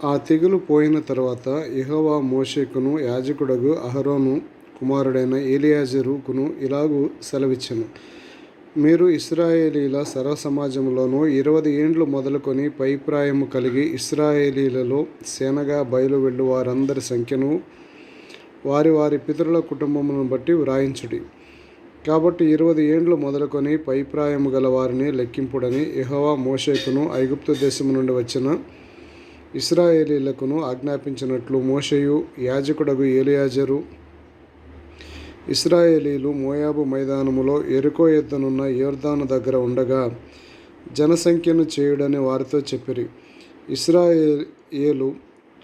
ఆ తెగులు పోయిన తర్వాత యెహోవా మోషేకును యాజకుడగు అహరోను కుమారుడైన ఎలియాజరుకును ఇలాగు సెలవిచ్చెను. మీరు ఇశ్రాయేలీల సర్వసమాజములోను 20 ఏండ్లు మొదలుకొని పైప్రాయము కలిగి ఇశ్రాయేలీలలో సేనగా బయలు వెళ్ళు వారందరి సంఖ్యను వారి వారి పితరుల కుటుంబములను బట్టి వ్రాయించుడి. కాబట్టి 20 ఏండ్లు మొదలుకొని పైప్రాయము గల వారిని లెక్కింపుడని యెహోవా మోషేకును ఐగుప్తు దేశము నుండి వచ్చిన ఇశ్రాయేలీలకును ఆజ్ఞాపించినట్లు మోషేయు యాజకుడగు ఎలియాజరు ఇశ్రాయేలీలు మోయాబు మైదానములో యెరికో యొద్దనున్న యొర్దాను దగ్గర ఉండగా జనసంఖ్యను చేయుడని వారితో చెప్పిరి. ఇశ్రాయేలు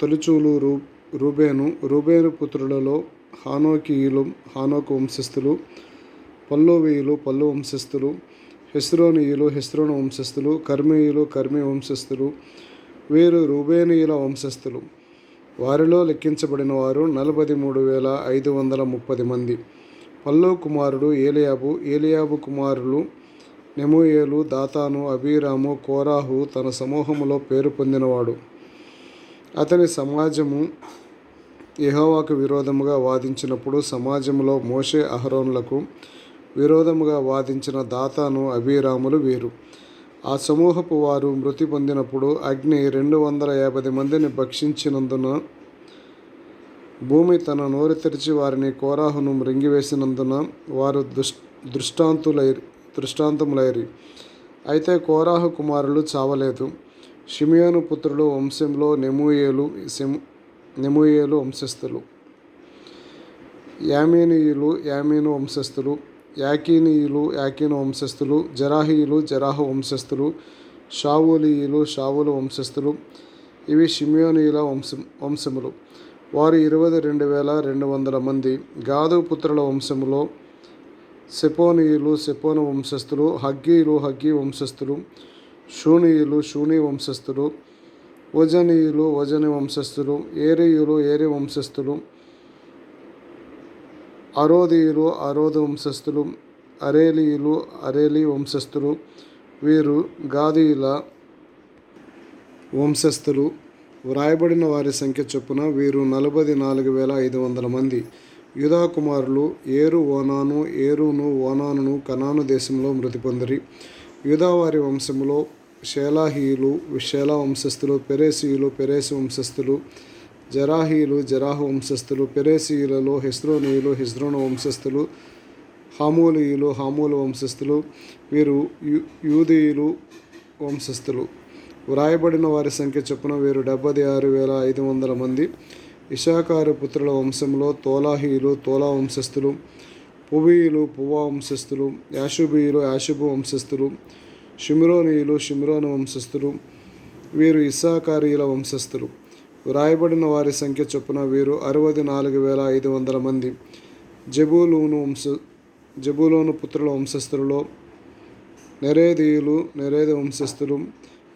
తొలిచూలు రూబేను పుత్రులలో హానోకీయులు హానోకు వంశస్థులు, పల్లువీయులు పల్లు వంశస్థులు, హెస్రోనీయులు హెస్రోను వంశస్థులు, కర్మీయులు కర్మీ వంశస్థులు. వీరు రూబేనీయుల వంశస్థులు. వారిలో లెక్కించబడిన వారు 43,530 మంది. పల్లు కుమారుడు ఏలియాబు కుమారులు నెమూయేలు, దాతాను, అబీరాము. కోరాహు తన సమూహములో పేరు పొందినవాడు. అతని సమాజము యెహోవాకు విరోధముగా వాదించినప్పుడు సమాజములో మోషే అహరోనులకు విరోధముగా వాదించిన దాతాను, అబీరాములు వీరు. ఆ సమూహపు వారు మృతి పొందినప్పుడు అగ్ని 250 మందిని భక్షించినందున భూమి తన నోరు తెరిచి వారిని కోరాహును మృంగివేసినందున వారు దృష్టాంతములైరి. అయితే కోరాహు కుమారులు చావలేదు. షిమియోను పుత్రులు వంశంలో నెమూయేలు వంశస్థులు, యామీనీయులు యామీను వంశస్థులు, యాకీనీయులు యాకీను వంశస్థులు, జరాహీయులు జరాహు వంశస్థులు, షావూలీయులు షావూలు వంశస్థులు. ఇవి షిమియోనీయుల వంశములు. వారు 22,200 మంది. గాదు పుత్రుల వంశములో సెపోనీయులు సెపోను వంశస్థులు, హగ్గీయులు హగ్గీ వంశస్థులు, షూనీయులు షూనీ వంశస్థులు, ఓజనీయులు ఓజని వంశస్థులు, ఏరీయులు ఏరీ వంశస్థులు, అరోదీయులు అరోదు వంశస్థులు, అరేలీయులు అరేలీ వంశస్థులు. వీరు గాదీయుల వంశస్థులు. వ్రాయబడిన వారి సంఖ్య చొప్పున వీరు 44,500 మంది. యూదా కుమారులు ఏరు ఓనాను. ఏరును ఓనానును కనాను దేశంలో మృతి పొందిరి. యూదా వారి వంశములో షేలాహీయులు షేలా వంశస్థులు, పెరేసీయులు పెరేసు వంశస్థులు, జరాహీయులు జరాహు వంశస్థులు. పెరేసీయులలో హెస్రోనీయులు హెస్రోను వంశస్థులు, హామూలీయులు హామూలు వంశస్థులు. వీరు యూదీయులు వంశస్థులు. వ్రాయబడిన వారి సంఖ్య చొప్పున వీరు 76,500 మంది. ఇశ్శాఖారు పుత్రుల వంశంలో తోలాహీయులు తోలా వంశస్థులు, పువీయులు పువ్వా వంశస్థులు, యాషుబీయులు యాషుబు వంశస్థులు, షిమ్రోనీయులు షిమ్రోను వంశస్థులు. వీరు ఇశ్శాఖారీయుల వంశస్థులు. వ్రాయబడిన వారి సంఖ్య చొప్పున వీరు 64,500 మంది. జబూలూను పుత్రుల వంశస్థులలో నెరేదీయులు నెరేదు వంశస్థులు,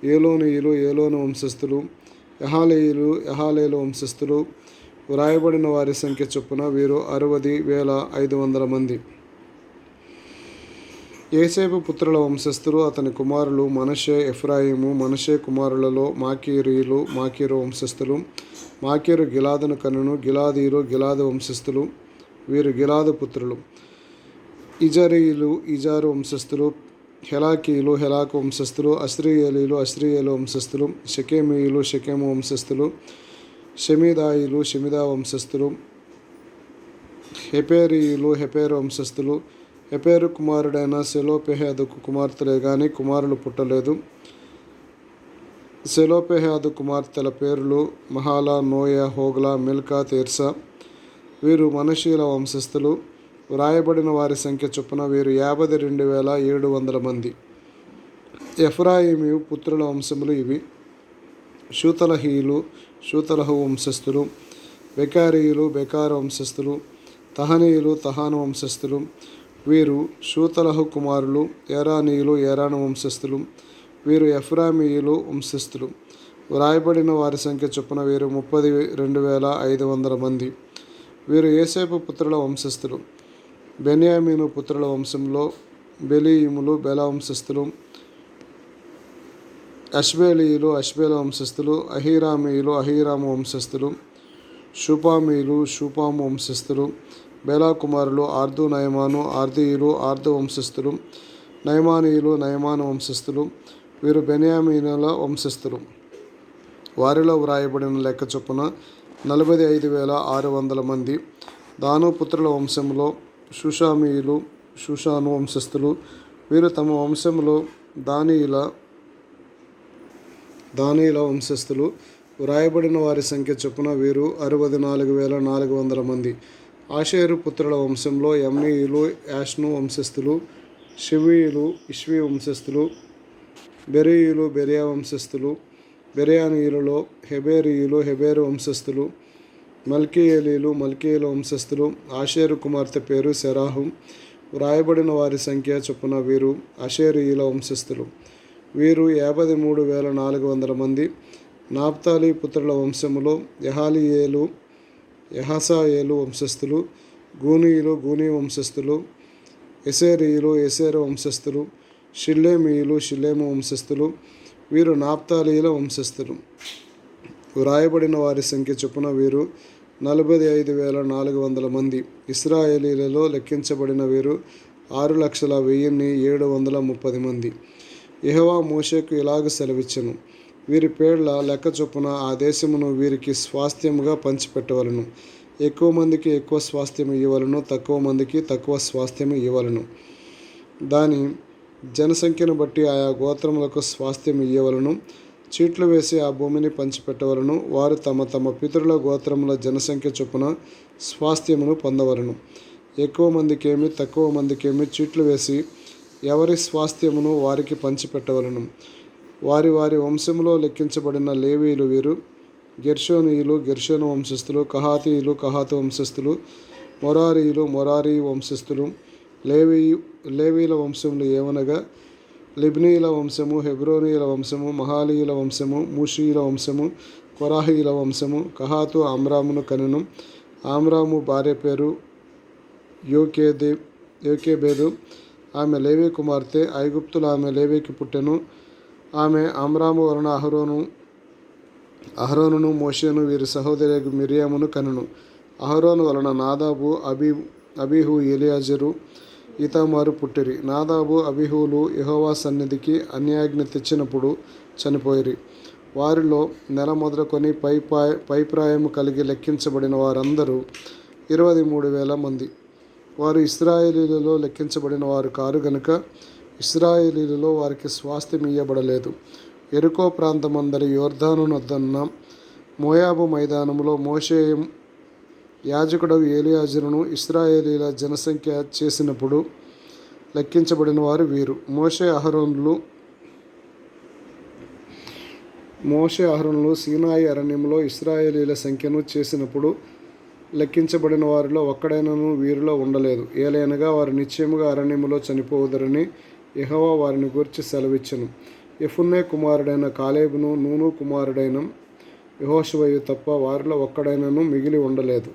ఏలోనీయులు ఏలోను వంశస్థులు, యహాలేయులు యహాలేలు వంశస్థులు. వ్రాయబడిన వారి సంఖ్య చొప్పున వీరు 60,500 మంది. యోసేపు పుత్రుల వంశస్థులు అతని కుమారులు మనష్షే ఎఫ్రాయిము. మనష్షే కుమారులలో మాకీరీయులు మాకీరు వంశస్థులు. మాకీరు గిలాదును కనును. గిలాదీయులు గిలాదు వంశస్థులు. వీరు గిలాదు పుత్రులు. ఇజరీయులు ఇజారు వంశస్థులు. హెలాకీయులు హెలాకు వంశస్థులు. అస్రీయేలీలు అస్రీయేలు వంశస్థులు. షెకెమీయులు షెకెము వంశస్థులు. షెమీదాయిలు షెమీదా వంశస్థులు. హెపేరీయులు హెపేరు వంశస్థులు. హెపేరు కుమారుడైన సెలోపెహాదుకు కుమార్తెలే గాని కుమారులు పుట్టలేదు. సెలోపెహాదు కుమార్తెల పేర్లు మహాలా, నోయ, హోగ్లా, మిల్కా, తెర్సా. వీరు మనష్షీయుల వంశస్థులు. వ్రాయబడిన వారి సంఖ్య చొప్పున వీరు 52,700 మంది. ఎఫ్రాయిము పుత్రుల వంశములు ఇవి: షూతలహీయులు షూతలహు వంశస్థులు, బెకారీయులు బెకారు వంశస్థులు, తహనీయులు తహాను వంశస్థులు. వీరు షూతలహు కుమారులు. ఏరానీయులు ఏరాను వంశస్థులు. వీరు ఎఫ్రామీయులు వంశస్థులు. వ్రాయబడిన వారి సంఖ్య చొప్పున వీరు 32,500 మంది. వీరు యోసేపు పుత్రుల వంశస్థులు. బెన్యామీను పుత్రుల వంశంలో బెలీయుములు బెల వంశస్థులు, అష్బేలీయులు అష్బేల వంశస్థులు, అహీరామీయులు అహీరాము వంశస్థులు, షూపామీయులు షూపాము వంశస్థులు. బేలా కుమారులు ఆర్దు నయమాను, ఆర్దీయులు ఆర్దు వంశస్థులు, నయమానీయులు నయమాను వంశస్థులు. వీరు బెన్యామీనుల వంశస్థులు. వారిలో వ్రాయబడిన లెక్క చొప్పున 45,600 మంది. దాను పుత్రుల వంశంలో షూషామీయులు షూషాను వంశస్థులు. వీరు తమ వంశంలో దానియుల వంశస్థులు. వ్రాయబడిన వారి సంఖ్య చొప్పున వీరు 64,400 మంది. ఆషేరు పుత్రుల వంశంలో యమ్నీయులు యాష్ను వంశస్థులు, షివీయులు ఇష్వీ వంశస్థులు, బెరీయులు బెరియా వంశస్థులు. బెరయానీయులలో హెబేరీయులు హెబేరు వంశస్థులు, మల్కీయేలీలు మల్కీయుల వంశస్థులు. ఆషేరు కుమార్తె పేరు సెరాహు. వ్రాయబడిన వారి సంఖ్య చొప్పున వీరు ఆషేరీయుల వంశస్థులు. వీరు 53,400 మంది. నాప్తాలి పుత్రుల వంశములో యహాలియేలు యహసాయేలు వంశస్థులు, గూనీయులు గూనీ వంశస్థులు, ఎసేరీయులు ఎసేరు వంశస్థులు, షిల్లేమీయులు షిల్లేము వంశస్థులు. వీరు నాప్తాలీల వంశస్థులు. వ్రాయబడిన వారి సంఖ్య చొప్పున వీరు 45,400 మంది. ఇశ్రాయేలీలలో లెక్కించబడిన వీరు 6,10,730 మంది. యెహోవా మోషేకు ఇలాగ సెలవిచ్చెను. వీరి పేర్ల లెక్క చొప్పున ఆ దేశమును వీరికి స్వాస్థ్యముగా పంచిపెట్టవలను. ఎక్కువ మందికి ఎక్కువ స్వాస్థ్యం ఇవ్వవలను, తక్కువ మందికి తక్కువ స్వాస్థ్యం ఇవ్వవలను. దాని జనసంఖ్యను బట్టి ఆయా గోత్రములకు స్వాస్థ్యం ఇవ్వవలను. చీట్లు వేసి ఆ భూమిని పంచిపెట్టవలను. వారు తమ తమ పితరుల గోత్రముల జనసంఖ్య చొప్పున స్వాస్థ్యమును పొందవలను. ఎక్కువ మందికేమి తక్కువ మందికేమి చీట్లు వేసి ఎవరి స్వాస్థ్యమును వారికి పంచిపెట్టవలను. వారి వారి వంశములో లెక్కించబడిన లేవీయులు వీరు: గెర్షోనీయులు గెర్షోను వంశస్థులు, కహాతీయులు కహాతు వంశస్థులు, మొరారీయులు మొరారీ వంశస్థులు. లేవీయుల వంశములు ఏమనగా లిబ్నీయుల వంశము, హెబ్రోనీయుల వంశము, మహాలీయుల వంశము, మూషీయుల వంశము, కొరాహీయుల వంశము. కహాతు అమ్రామును కనెను. అమ్రాము భార్య పేరు యోకేబేదు. ఆమె లేవీ కుమార్తె. ఐగుప్తులో ఆమె లేవీకి పుట్టెను. ఆమె అమ్రాము వలన అహరోనును మోషేను వీరి సహోదరి మిరియామును కనెను. అహరోను వలన నాదాబు అబీహు ఎలియాజరు ఈతామారు పుట్టిరి. నాదాబు అబీహులు యెహోవా సన్నిధికి అన్యాజ్ఞ తెచ్చినప్పుడు చనిపోయిరి. వారిలో నెల మొదలుకొని పైప్రాయము కలిగి లెక్కించబడిన వారందరూ 23,000 మంది. వారు ఇశ్రాయేలీలలో లెక్కించబడిన వారు కారు గనుక ఇశ్రాయేలీలలో వారికి స్వాస్థ్యం ఇయ్యబడలేదు. యెరికో ప్రాంతమందరి యోర్దాను నొద్దన్న మోయాబు మైదానములో మోషే యాజకుడు ఎలియాజరును ఇశ్రాయేలీల జనసంఖ్య చేసినప్పుడు లెక్కించబడిన వారు వీరు. మోషే అహరోనులు సీనాయి అరణ్యంలో ఇశ్రాయేలీల సంఖ్యను చేసినప్పుడు లెక్కించబడిన వారిలో ఒక్కడైనను వీరిలో ఉండలేదు. ఏలయనగా వారు నిశ్చయముగా అరణ్యములో చనిపోవుదరని యెహోవా వారిని గూర్చి సెలవిచ్చెను. యెఫున్నె కుమారుడైన కాలేబును, నూను కుమారుడైన యెహోషువయు తప్ప వారిలో ఒక్కడైనను మిగిలి ఉండలేదు.